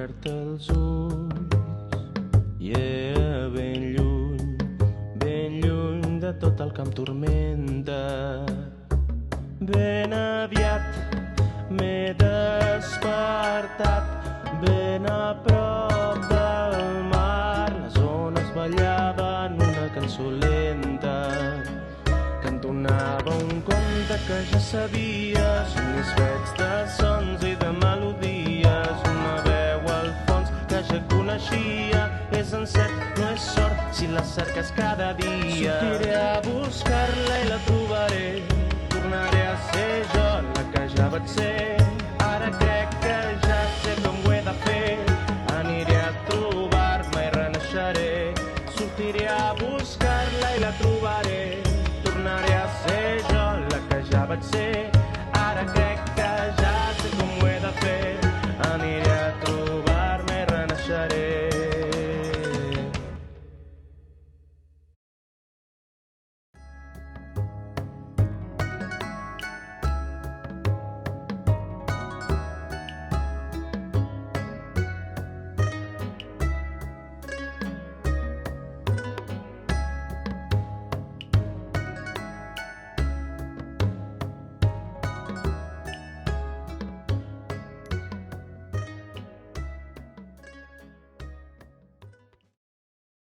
obert els ulls i ben lluny de tot el que em tormenta. Ben aviat m'he despertat, ben a prop del mar. Les ones ballaven una cançó lenta que entonava un conte que ja sabies, somnis fets de sons i de melodies, una veu al fons que ja coneixia. És encert, no és sort, si la cerques cada dia. Sortiré a buscar-la i la trobaré, tornaré a ser jo la que ja vaig ser.